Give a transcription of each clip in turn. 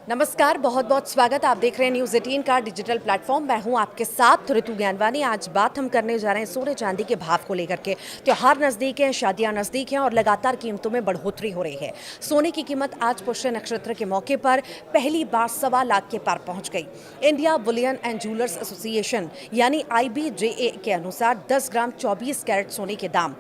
नमस्कार, बहुत बहुत स्वागत। आप देख रहे हैं न्यूज़ 18 का डिजिटल प्लेटफॉर्म। मैं हूं आपके साथ ऋतु ज्ञानवानी। आज बात हम करने जा रहे हैं सोने चांदी के भाव को लेकर के। त्योहार नज़दीक हैं, शादियां नज़दीक हैं और लगातार कीमतों में बढ़ोतरी हो रही है। सोने की कीमत आज पुष्य नक्षत्र के मौके पर पहली बार 1.25 लाख के पार पहुंच गई। India Boolean and jewellers association यानी IBJA के अनुसार 10 ग्राम 24 कैरेट सोने के दाम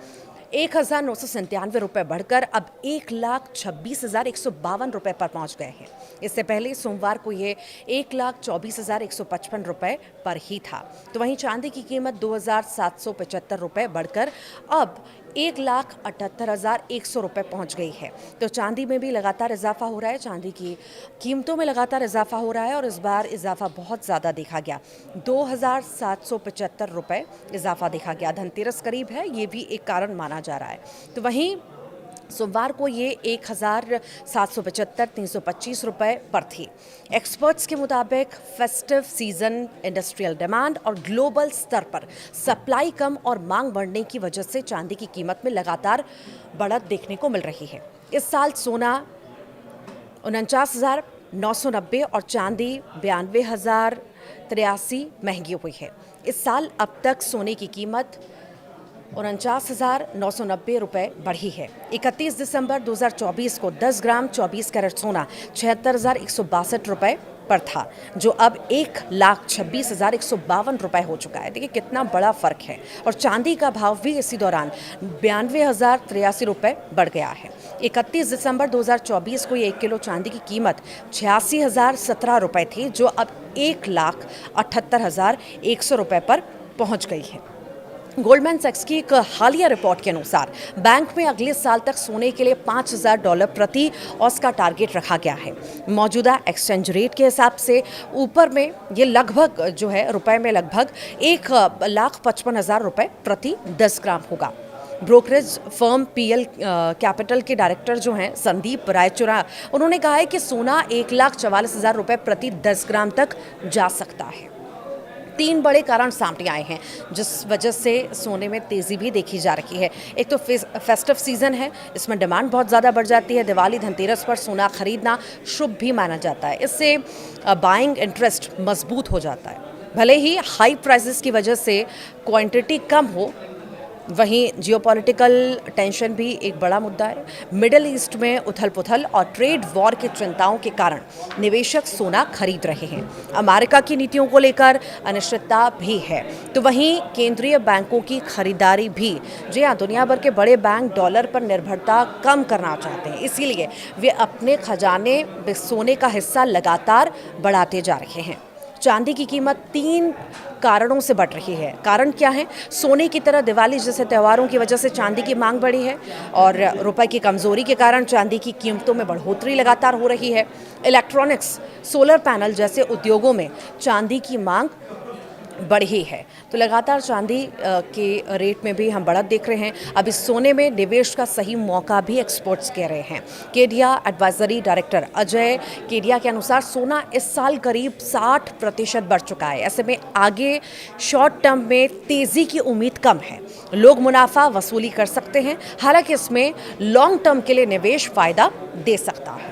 1,997 बढ़कर अब 1,26,152 रुपये पर पहुंच गए हैं। इससे पहले सोमवार को ये 1,24,155 रुपये पर ही था। तो वहीं चांदी की कीमत 2,775 रुपये बढ़कर अब 1,78,100 रुपये पहुंच गई है। तो चांदी में भी लगातार इजाफा हो रहा है, चांदी की कीमतों में लगातार इजाफा हो रहा है और इस बार इजाफा बहुत ज़्यादा देखा गया। 2,775 रुपये इजाफा देखा गया। धनतेरस करीब है, ये भी एक कारण माना जा रहा है। तो वहीं सोमवार को ये 1,775-325 रुपये पर थी। एक्सपर्ट्स के मुताबिक फेस्टिव सीजन, इंडस्ट्रियल डिमांड और ग्लोबल स्तर पर सप्लाई कम और मांग बढ़ने की वजह से चांदी की कीमत में लगातार बढ़त देखने को मिल रही है। इस साल सोना 49,990 और चांदी 92,083 महंगी हुई है। इस साल अब तक सोने की कीमत 49,990 रुपये बढ़ी है। 31 दिसंबर 2024 को 10 ग्राम 24 कैरेट सोना 76,162 रुपये पर था, जो अब 1,26,152 रुपये हो चुका है। देखिए कितना बड़ा फर्क है। और चांदी का भाव भी इसी दौरान 92,083 रुपये बढ़ गया है। 31 दिसंबर 2024 को ये 1 किलो चांदी की कीमत 86,017 रुपये थी, जो अब 1,78,100 रुपये पर पहुंच गई है। गोल्डमैन सैक्स की एक हालिया रिपोर्ट के अनुसार बैंक में अगले साल तक सोने के लिए $5,000 प्रति औंस का टारगेट रखा गया है। मौजूदा एक्सचेंज रेट के हिसाब से ऊपर में ये लगभग जो है रुपए में लगभग 1,55,000 रुपये प्रति 10 ग्राम होगा। ब्रोकरेज फर्म PL कैपिटल के डायरेक्टर जो हैं संदीप रायचुरा, उन्होंने कहा है कि सोना 1,44,000 रुपये प्रति 10 ग्राम तक जा सकता है। 3 बड़े कारण सामने आए हैं जिस वजह से सोने में तेज़ी भी देखी जा रही है। एक तो फेस्टिव सीज़न है, इसमें डिमांड बहुत ज़्यादा बढ़ जाती है। दिवाली, धनतेरस पर सोना खरीदना शुभ भी माना जाता है। इससे बाइंग इंटरेस्ट मजबूत हो जाता है। भले ही हाई प्राइसेस की वजह से क्वांटिटी कम हो, वहीं जियोपॉलिटिकल टेंशन भी एक बड़ा मुद्दा है। मिडिल ईस्ट में उथल पुथल और ट्रेड वॉर की चिंताओं के कारण निवेशक सोना खरीद रहे हैं। अमेरिका की नीतियों को लेकर अनिश्चितता भी है। तो वहीं केंद्रीय बैंकों की खरीदारी भी, जी हाँ, दुनिया भर के बड़े बैंक डॉलर पर निर्भरता कम करना चाहते हैं, इसीलिए वे अपने खजाने में सोने का हिस्सा लगातार बढ़ाते जा रहे हैं। चांदी की कीमत 3 कारणों से बढ़ रही है। कारण क्या है? सोने की तरह दिवाली जैसे त्योहारों की वजह से चांदी की मांग बढ़ी है और रुपए की कमजोरी के कारण चांदी की कीमतों में बढ़ोतरी लगातार हो रही है। इलेक्ट्रॉनिक्स, सोलर पैनल जैसे उद्योगों में चांदी की मांग बढ़ी है। तो लगातार चांदी के रेट में भी हम बढ़त देख रहे हैं। अब इस सोने में निवेश का सही मौका भी एक्सपर्ट्स कह रहे हैं। केडिया एडवाइजरी डायरेक्टर अजय केडिया के अनुसार सोना इस साल करीब 60% बढ़ चुका है। ऐसे में आगे शॉर्ट टर्म में तेज़ी की उम्मीद कम है। लोग मुनाफा वसूली कर सकते हैं, हालांकि इसमें लॉन्ग टर्म के लिए निवेश फ़ायदा दे सकता है।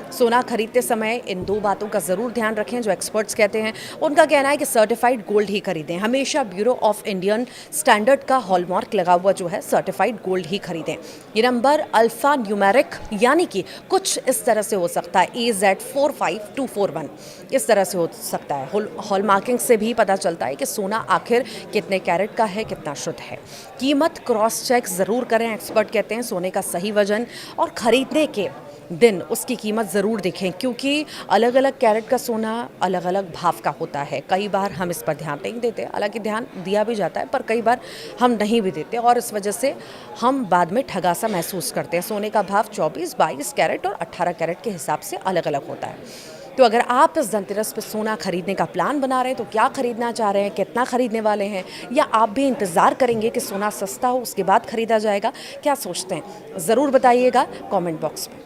सोना खरीदते समय इन 2 बातों का ज़रूर ध्यान रखें जो एक्सपर्ट्स कहते हैं। उनका कहना है कि सर्टिफाइड गोल्ड ही खरीदें। हमेशा ब्यूरो ऑफ इंडियन स्टैंडर्ड का हॉलमार्क लगा हुआ जो है सर्टिफाइड गोल्ड ही खरीदें। ये नंबर अल्फ़ा न्यूमेरिक यानी कि कुछ इस तरह से हो सकता है, AZ45241 इस तरह से हो सकता है। हॉलमार्किंग से भी पता चलता है कि सोना आखिर कितने कैरेट का है, कितना शुद्ध है। कीमत क्रॉस चेक ज़रूर करें। एक्सपर्ट कहते हैं सोने का सही वजन और ख़रीदने के दिन उसकी कीमत ज़रूर देखें, क्योंकि अलग अलग कैरेट का सोना अलग अलग भाव का होता है। कई बार हम इस पर ध्यान नहीं देते, हालांकि ध्यान दिया भी जाता है, पर कई बार हम नहीं भी देते और इस वजह से हम बाद में ठगा सा महसूस करते हैं। सोने का भाव 24, 22 कैरेट और 18 कैरेट के हिसाब से अलग अलग होता है। तो अगर आप इस धनतेरस पर सोना खरीदने का प्लान बना रहे हैं तो क्या खरीदना चाह रहे हैं, कितना खरीदने वाले हैं, या आप भी इंतज़ार करेंगे कि सोना सस्ता हो उसके बाद खरीदा जाएगा, क्या सोचते हैं? ज़रूर बताइएगा कमेंट बॉक्स में।